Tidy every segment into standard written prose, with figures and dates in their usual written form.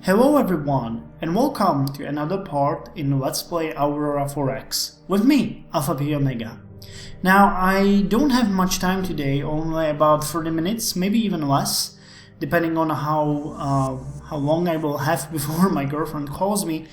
Hello everyone, and welcome to another part in Let's Play Aurora 4X with me, Alfapiomega. Now, I don't have much time today, only about 30 minutes, maybe even less, depending on how long I will have before my girlfriend calls me,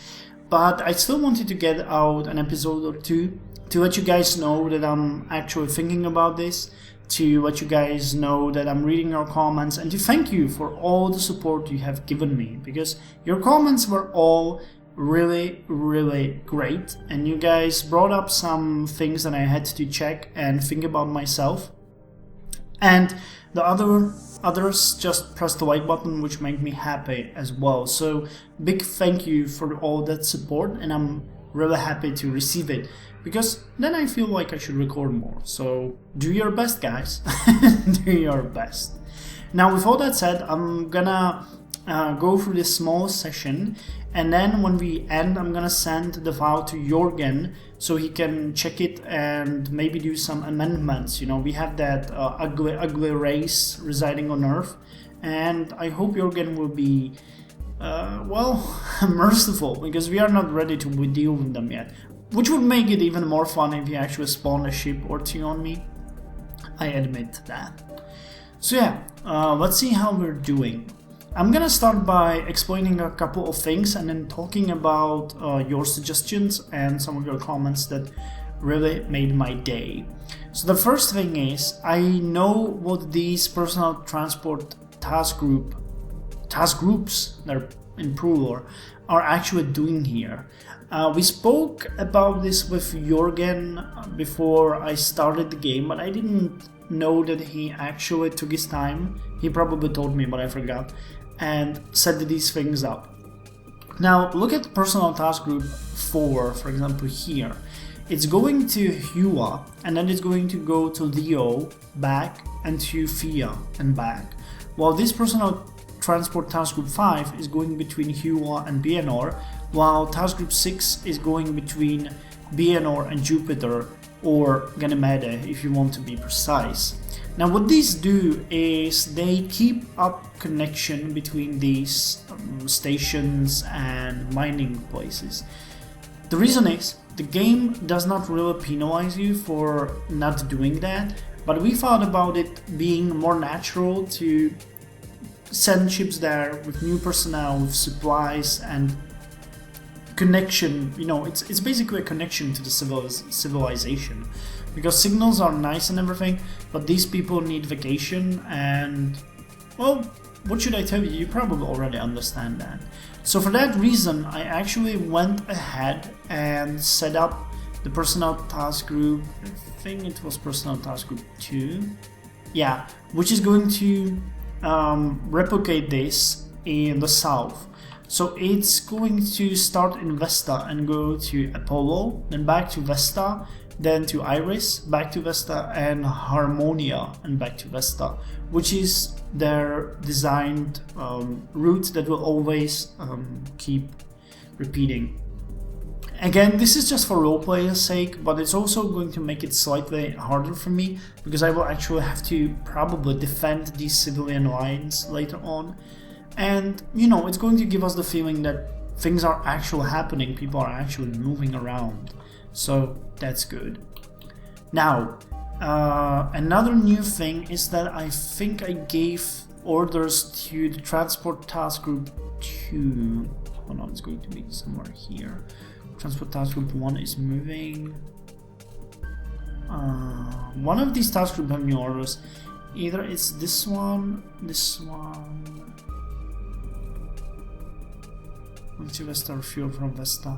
but I still wanted to get out an episode or two to let you guys know that I'm actually thinking about this, to let you guys know that I'm reading your comments, and to thank you for all the support you have given me, because your comments were all really great, and you guys brought up some things that I had to check and think about myself, and the others just pressed the like button, which made me happy as well. So big thank you for all that support, and I'm really happy to receive it, because then I feel like I should record more. So do your best, guys. Do your best. Now, with all that said, I'm gonna go through this small session, and then when we end, I'm gonna send the file to Jorgen so he can check it and maybe do some amendments. You know, we have that ugly race residing on Earth, and I hope Jorgen will be merciful, because we are not ready to deal with them yet. Which would make it even more fun if he actually spawned a ship or two on me. I admit that. So yeah, let's see how we're doing. I'm gonna start by explaining a couple of things and then talking about your suggestions and some of your comments that really made my day. So the first thing is, I know what these personal transport task groups, they're in plural, are actually doing here. We spoke about this with Jorgen before I started the game, but I didn't know that he actually took his time. He probably told me, but I forgot, and set these things up. Now, look at personal task group 4, for example, here. It's going to Hua, and then it's going to go to Leo, back, and to Thea, and back. While this personal transport task group 5 is going between Hua and BNR, while task group 6 is going between BNR and Jupiter, or Ganymede if you want to be precise. Now, what these do is they keep up connection between these stations and mining places. The reason is, the game does not really penalize you for not doing that, but we thought about it being more natural to send ships there with new personnel, with supplies and connection. You know, it's basically a connection to the civilization, because signals are nice and everything, but these people need vacation, and well, what should I tell you? You probably already understand that. So for that reason, I actually went ahead and set up the personal task group. I think it was personal task group 2, yeah, which is going to replicate this in the south. So it's going to start in Vesta and go to Apollo, then back to Vesta, then to Iris, back to Vesta, and Harmonia, and back to Vesta, which is their designed route that will always keep repeating. Again, this is just for roleplay's sake, but it's also going to make it slightly harder for me, because I will actually have to probably defend these civilian lines later on. And, you know, it's going to give us the feeling that things are actually happening, people are actually moving around. So that's good. Now, another new thing is that I think I gave orders to the transport task group 2. Hold on, it's going to be somewhere here. Transport task group 1 is moving. One of these task groups have new orders. Either it's this one. Move to Vesta, refuel from Vesta.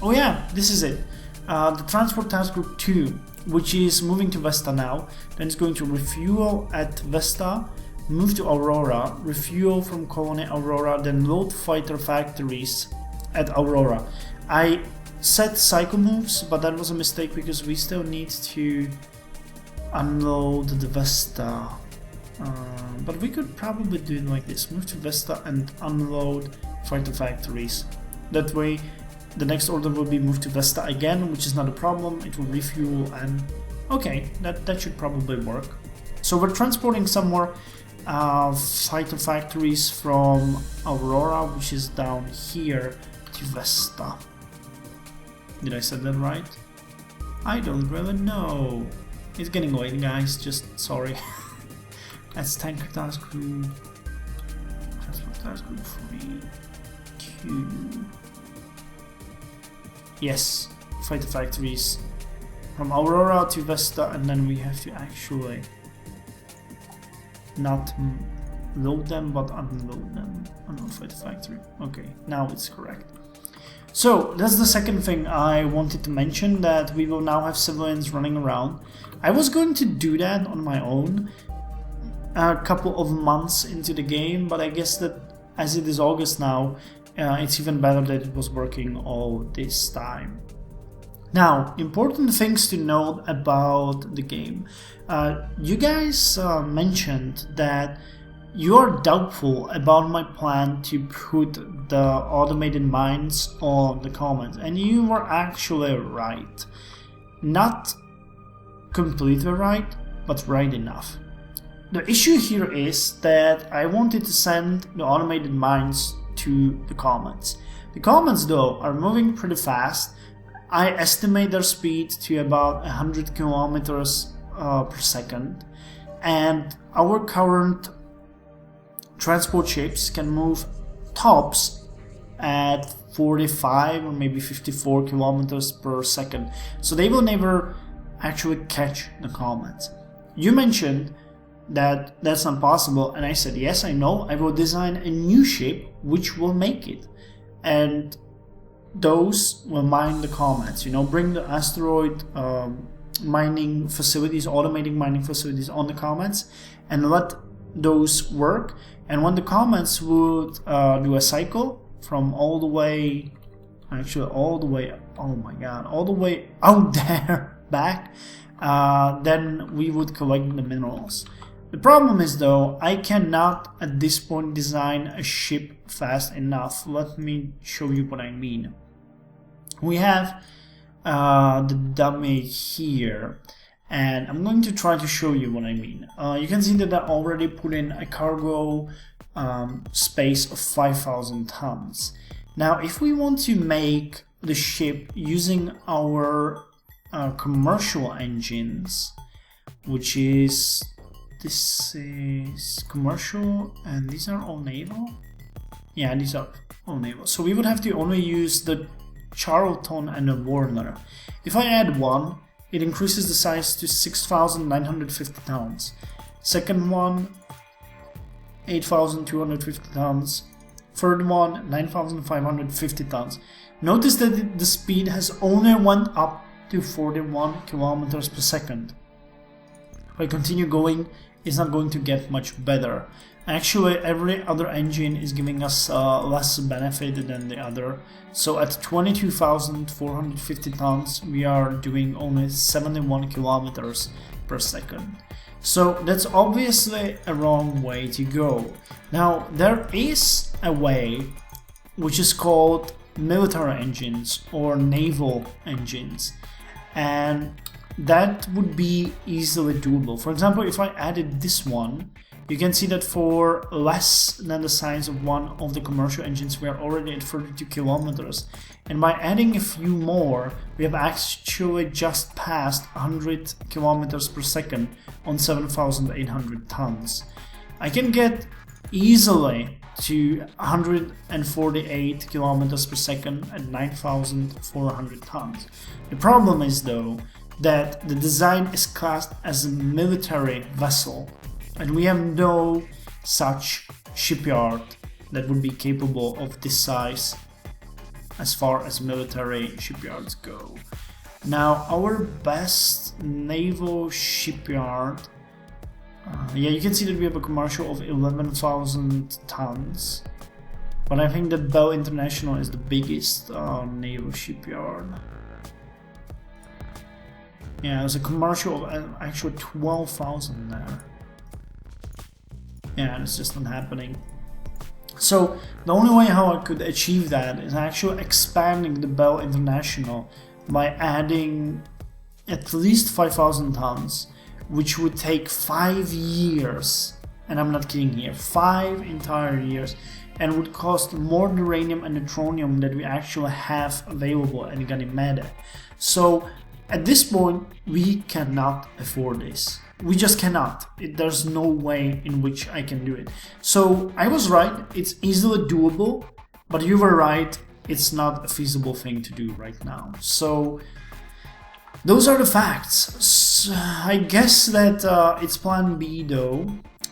Oh yeah, this is it. The transport task group 2, which is moving to Vesta now. Then it's going to refuel at Vesta, move to Aurora, refuel from Colony Aurora, then load fighter factories at Aurora. I set cycle moves, but that was a mistake, because we still need to unload the Vesta. But we could probably do it like this: move to Vesta and unload fighter factories. That way the next order will be moved to Vesta again, which is not a problem. It will refuel, and okay, that should probably work. So we're transporting somewhere fighter factories from Aurora, which is down here, to Vesta. Did I say that right? I don't really know. It's getting late, guys, just sorry. That's tanker task group. Transport task group 3, 2. Yes, fighter factories from Aurora to Vesta, and then we have to actually not load them but unload them. Unload fighter factory. Okay, now it's correct. So that's the second thing I wanted to mention, that we will now have civilians running around. I was going to do that on my own a couple of months into the game, but I guess that as it is August now, it's even better that it was working all this time. Now, important things to note about the game. You guys mentioned that you are doubtful about my plan to put the automated mines on the comments, and you were actually right. Not completely right, but right enough. The issue here is that I wanted to send the automated mines to the comments. The comments, though, are moving pretty fast. I estimate their speed to about 100 kilometers per second, and our current transport ships can move tops at 45 or maybe 54 kilometers per second, so they will never actually catch the comets. You mentioned that that's not possible, and I said yes, I know, I will design a new ship which will make it, and those will mine the comets, you know, bring the asteroid mining facilities, automating mining facilities on the comets, and let those work. And when the comets would do a cycle from all the way, all the way out there back, then we would collect the minerals. The problem is, though, I cannot at this point design a ship fast enough. Let me show you what I mean. We have the dummy here, and I'm going to try to show you what I mean. You can see that I already put in a cargo space of 5,000 tons. Now, if we want to make the ship using our commercial engines, which is, this is commercial and these are all naval? Yeah, these are all naval. So we would have to only use the Charlton and the Warner. If I add one, it increases the size to 6,950 tons. Second one, 8,250 tons. Third one, 9,550 tons. Notice that the speed has only went up to 41 kilometers per second. If I continue going, it's not going to get much better. Actually, every other engine is giving us less benefit than the other. So at 22,450 tons, we are doing only 71 kilometers per second. So that's obviously a wrong way to go. Now, there is a way which is called military engines or naval engines, and that would be easily doable. For example, if I added this one, you can see that for less than the size of one of the commercial engines, we are already at 32 kilometers. And by adding a few more, we have actually just passed 100 kilometers per second on 7,800 tons. I can get easily to 148 kilometers per second at 9,400 tons. The problem is, though, that the design is classed as a military vessel, and we have no such shipyard that would be capable of this size as far as military shipyards go. Now, our best naval shipyard, yeah, you can see that we have a commercial of 11,000 tons, but I think that Bell International is the biggest naval shipyard. Yeah, there's a commercial of actually 12,000 there. Yeah, it's just not happening. So the only way how I could achieve that is actually expanding the Bell International by adding at least 5,000 tons, which would take 5 years and I'm not kidding here, 5 entire years, and would cost more uranium and neutronium that we actually have available in Ganymede. So at this point, we cannot afford this. We just cannot. There's no way in which I can do it. So I was right, it's easily doable, but you were right, it's not a feasible thing to do right now. So those are the facts. So I guess that it's plan B though,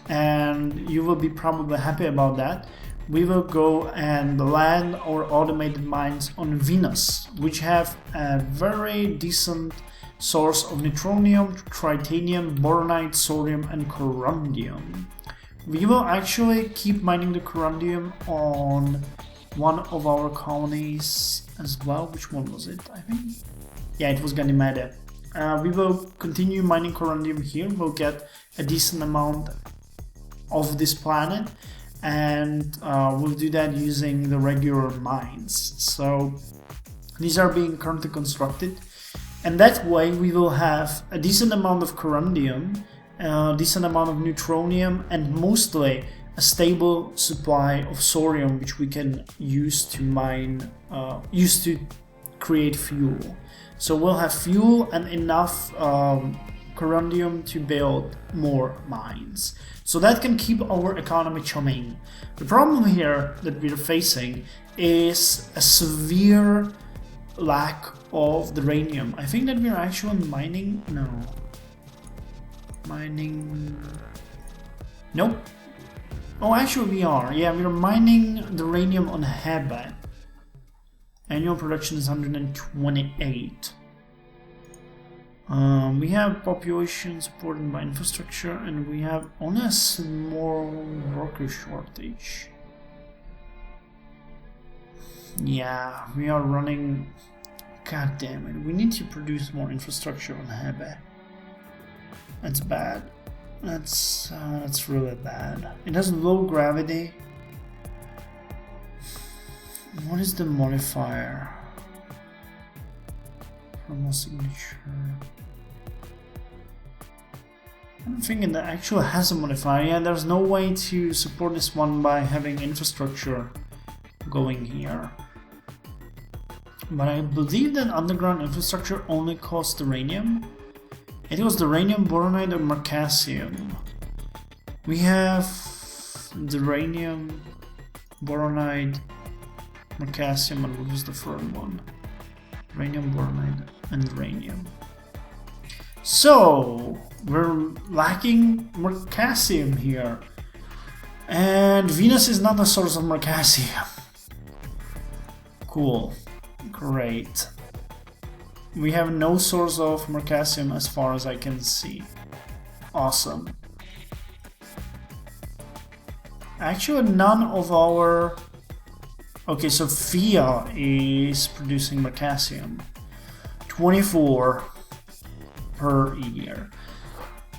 and you will be probably happy about that. We will go and land our automated mines on Venus, which have a very decent source of neutronium, tritanium, boronite, sodium, and corundium. We will actually keep mining the corundium on one of our colonies as well. Which one was it? I think. Yeah, it was Ganymede. We will continue mining corundium here. We'll get a decent amount of this planet, and we'll do that using the regular mines. So these are being currently constructed, and that way we will have a decent amount of corundium, a decent amount of neutronium, and mostly a stable supply of sodium, which we can use to mine, use to create fuel. So we'll have fuel and enough corundium to build more mines. So that can keep our economy chumming. The problem here that we're facing is a severe lack of the uranium. I think that we're actually mining... No. Mining... Nope. Oh, actually we are. Yeah, we're mining the uranium on Hebe. Annual production is 128. We have population supported by infrastructure, and we have only a small worker shortage. Yeah, we are running... God damn it, we need to produce more infrastructure on Hebe. That's bad. That's really bad. It has low gravity. What is the modifier? Thermal signature. I'm thinking that actually has a modifier. Yeah, there's no way to support this one by having infrastructure going here. But I believe that underground infrastructure only costs uranium. It was the uranium, boronite, or marcassium. We have the uranium, boronite, marcassium, and what was the third one? Uranium, boronite, and uranium. So we're lacking marcassium here, and Venus is not a source of marcassium. Cool, great. We have no source of marcassium as far as I can see. Awesome. Actually, none of our... Okay, so Fia is producing marcassium. 24 per year.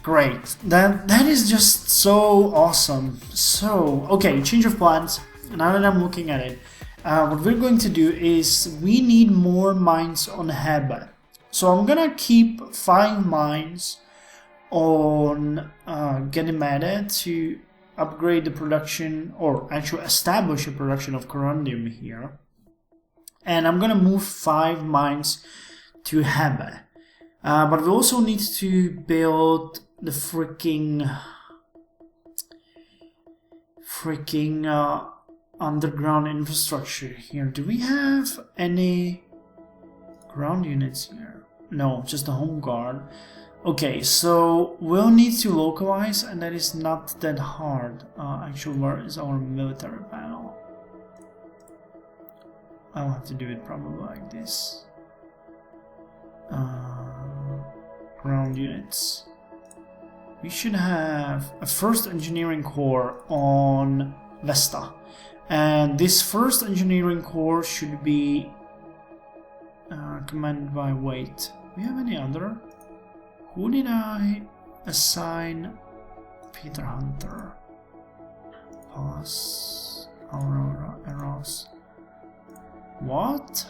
Great. That is just so awesome. So, okay, change of plans. Now that I'm looking at it, what we're going to do is we need more mines on Hebe. So I'm gonna keep 5 mines on Ganymede to upgrade the production, or actually establish a production of corundium here. And I'm gonna move 5 mines to Hebe. But we also need to build the freaking underground infrastructure here. Do we have any ground units here? No, just the home guard. Okay, so we'll need to localize, and that is not that hard. Actually, where is our military panel? I'll have to do it probably like this. Ground units. We should have a first engineering corps on Vesta. And this first engineering corps should be commanded by... Wait, do we have any other? Who did I assign? Peter Hunter. Palace. Aurora. Eros. What?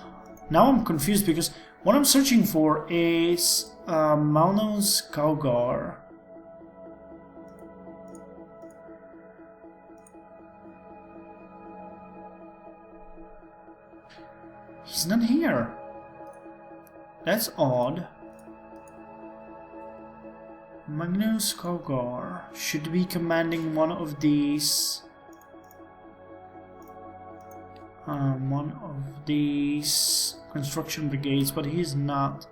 Now I'm confused because what I'm searching for is Malnos Kaugar. He's not here. That's odd. Magnus Kogar should be commanding one of these construction brigades, but he's not.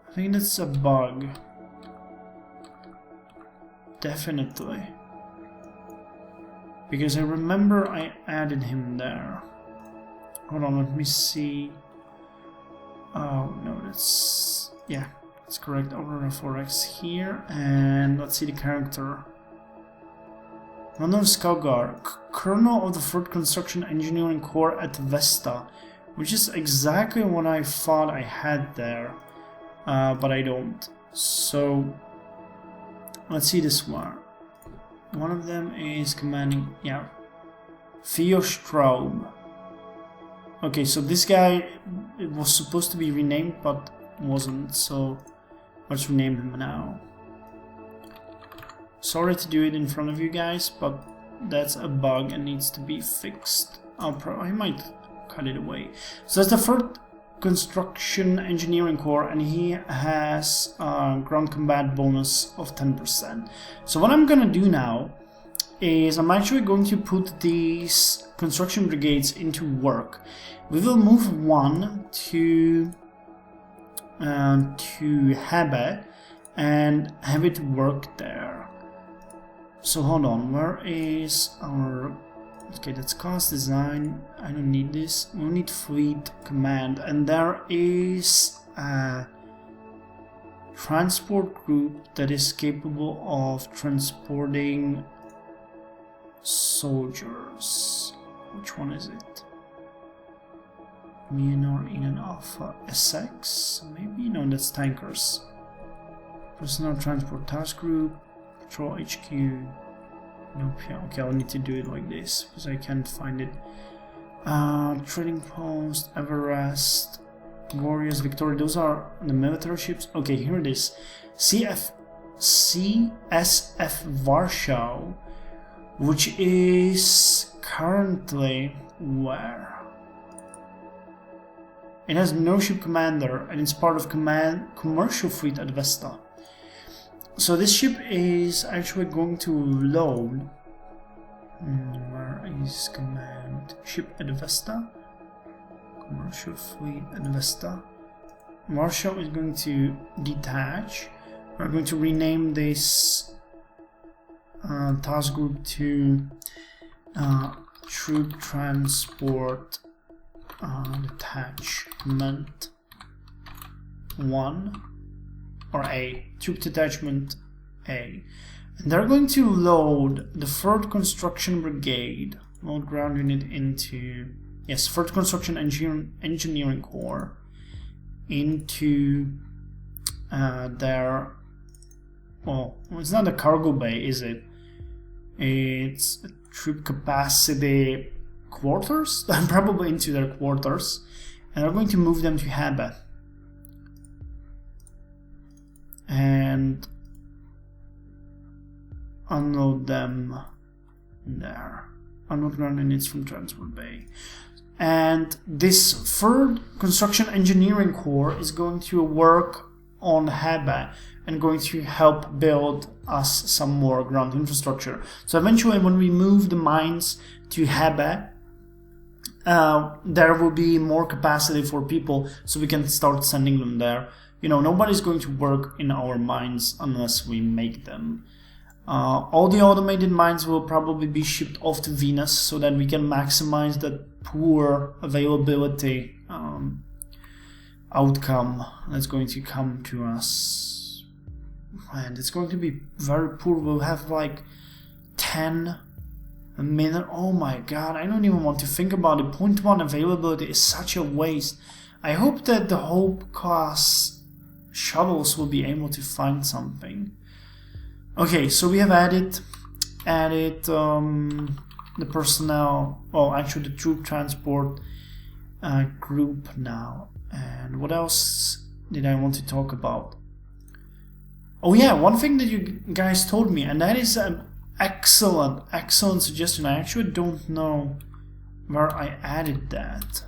I think that's a bug. Definitely. Because I remember I added him there. Hold on, let me see. Oh no, that's... yeah, that's correct. Aurora 4X here, and let's see the character. Magnus Kogar, Colonel of the 3rd Construction Engineering Corps at Vesta, which is exactly what I thought I had there, but I don't. So, let's see this one. One of them is commanding, yeah, Theo Straub. Okay, so this guy, it was supposed to be renamed, but wasn't, so let's rename him now. Sorry to do it in front of you guys, but that's a bug and needs to be fixed. I might cut it away. So that's the 3rd Construction Engineering Corps, and he has a ground combat bonus of 10%. So what I'm gonna do now is I'm actually going to put these construction brigades into work. We will move one to Hebe and have it work there. So hold on, where is our... okay, that's cost design. I don't need this. We'll need fleet command, and there is a transport group that is capable of transporting soldiers. Which one is it? Myanmar in an Alpha SX? Maybe? No, that's tankers. Personnel transport task group, patrol HQ. Nope, yeah, okay, I'll need to do it like this because I can't find it. Trading post, Everest, Warriors, Victoria, those are the military ships. Okay, here it is. CSF Warsaw, which is currently where? It has no ship commander and it's part of commercial fleet at Vesta. So this ship is actually going to load. Where is command? Ship at Vesta. Commercial fleet at Vesta. Warsaw is going to detach. We're going to rename this task group to Troop Transport Detachment 1. Or A, Troop Detachment A. And they're going to load the 3rd Construction Brigade, load ground unit into, yes, 3rd Construction Engineering Corps, into their, well, it's not a cargo bay, is it? It's a troop capacity quarters? Probably into their quarters. And they're going to move them to Hebe. And unload them there. Unload ground units from Transport Bay. And this 3rd Construction Engineering Corps is going to work on Hebe and going to help build us some more ground infrastructure. So eventually when we move the mines to Hebe, there will be more capacity for people so we can start sending them there. You know, nobody's going to work in our mines unless we make them. All the automated mines will probably be shipped off to Venus so that we can maximize that poor availability outcome that's going to come to us. And it's going to be very poor. We'll have like 10 a minute. Oh my god, I don't even want to think about it. 0.1 availability is such a waste. I hope that the Hope class shuttles will be able to find something. Okay, so we have added the personnel, well, actually the troop transport group now. And what else did I want to talk about? Oh yeah, one thing that you guys told me, and that is an excellent suggestion. I actually don't know where I added that.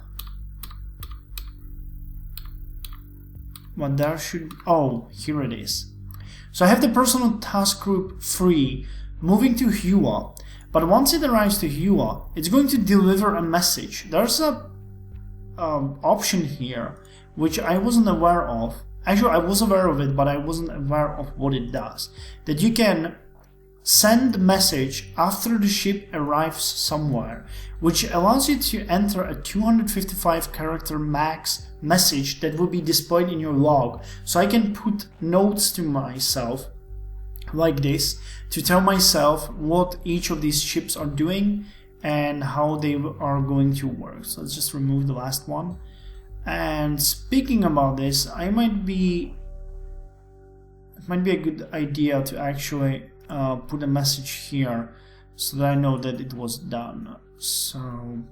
But there should... oh, here it is. So I have the personal task group 3 moving to Hua. But once it arrives to Hua, it's going to deliver a message. There's a option here which I wasn't aware of. Actually, I was aware of it, but I wasn't aware of what it does. That you can send a message after the ship arrives somewhere, which allows you to enter a 255 character max message that will be displayed in your log. So I can put notes to myself like this to tell myself what each of these ships are doing and how they are going to work. So let's just remove the last one. And speaking about this, it might be a good idea to actually put a message here so that I know that it was done. So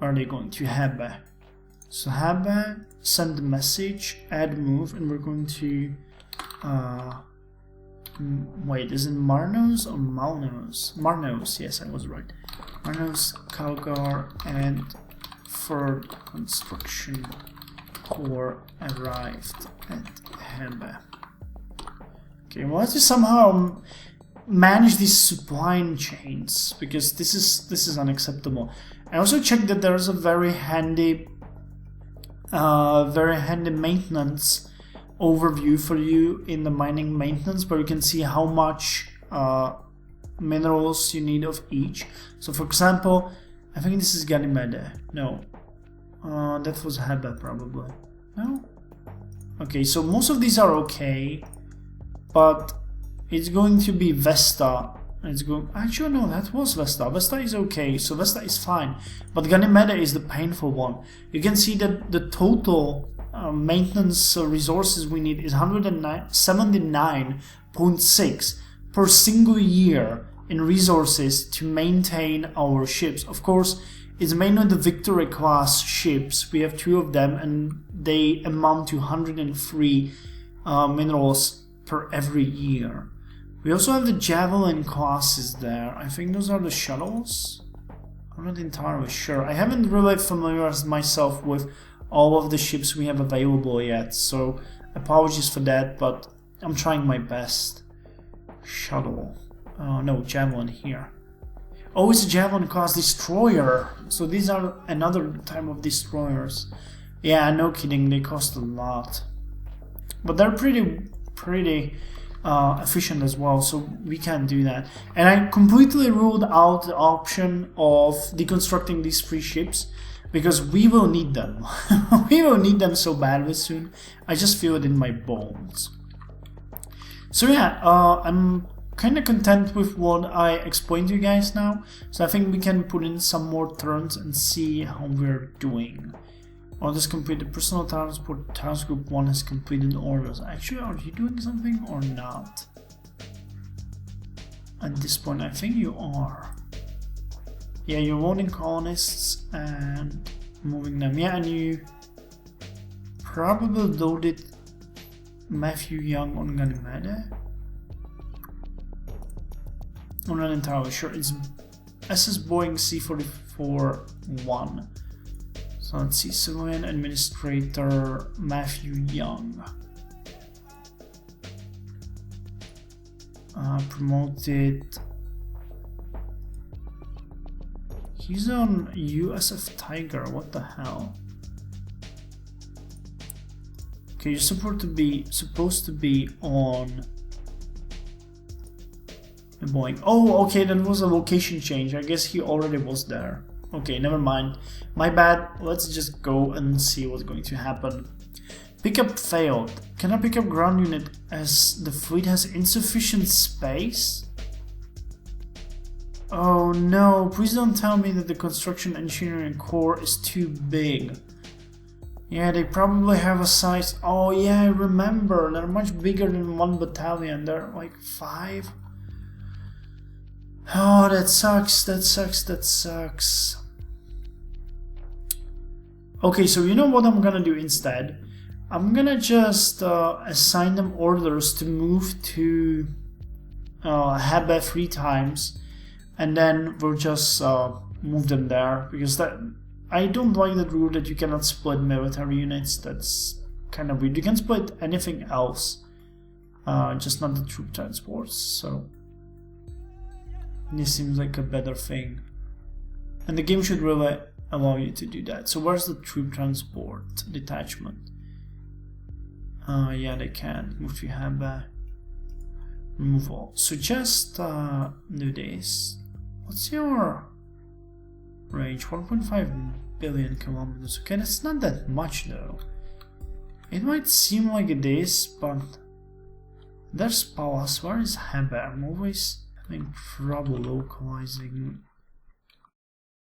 are they going to Hebe? So Hebe, send the message, add move, and we're going to wait, is it Marnos or Malnos? Marnos, yes, I was right. Marnos, Kalgar, and third construction core arrived at Hebe. Okay, well, let's just somehow manage these supply chains, because this is unacceptable. I also checked that there's a very handy maintenance overview for you in the mining maintenance, where you can see how much minerals you need of each. So, for example, I think this is Ganymede. No, that was Hebe probably. No. Okay, so most of these are okay. But it's going to be Vesta. It's going. Actually, no, that was Vesta. Vesta is okay, so Vesta is fine. But Ganymede is the painful one. You can see that the total maintenance resources we need is 179.6 per single year in resources to maintain our ships. Of course, it's mainly the Victory class ships. We have 2 of them, and they amount to 103 minerals per every year. We also have the Javelin classes there. I think those are the shuttles. I'm not entirely sure. I haven't really familiarized myself with all of the ships we have available yet, so apologies for that, but I'm trying my best. Shuttle. No, Javelin here. Oh, it's a Javelin class destroyer. So these are another type of destroyers. Yeah, no kidding, they cost a lot. But they're pretty efficient as well, so we can't do that. And I completely ruled out the option of deconstructing these 3 ships, because we will need them. We will need them so badly soon. I just feel it in my bones. So yeah, I'm kind of content with what I explained to you guys now. So I think we can put in some more turns and see how we're doing. Orders completed. Personal transport task group 1 has completed orders. Actually, are you doing something or not? At this point, I think you are. Yeah, you're loading colonists and moving them. Yeah, and you probably loaded Matthew Young on Ganymede. I'm not entirely sure. It's SS Boeing C-44-1. So let's see, Civilian Administrator Matthew Young. Promoted. He's on USF Tiger, what the hell? Okay, you're supposed to be on the Boeing. Oh, okay, that was a location change. I guess he already was there. Okay, never mind. My bad. Let's just go and see what's going to happen. Pickup failed. Can I pick up ground unit as the fleet has insufficient space? Oh no, please don't tell me that the construction engineering core is too big. Yeah, they probably have a size... Oh yeah, I remember. They're much bigger than 1 battalion. They're like 5. Oh, that sucks, that sucks. Okay, so you know what I'm gonna do instead? I'm gonna just assign them orders to move to Hebe 3 times, and then we'll just move them there, because that I don't like that rule that you cannot split military units. That's kind of weird. You can split anything else, just not the troop transports. So this seems like a better thing, and the game should really allow you to do that. So where's the troop transport detachment? Yeah, they can move to Haba. Remove all. So just do this. What's your range? 1.5 billion kilometers. Okay, that's not that much though. It might seem like it is, but there's Palace. Where is Haba? I'm always having trouble localizing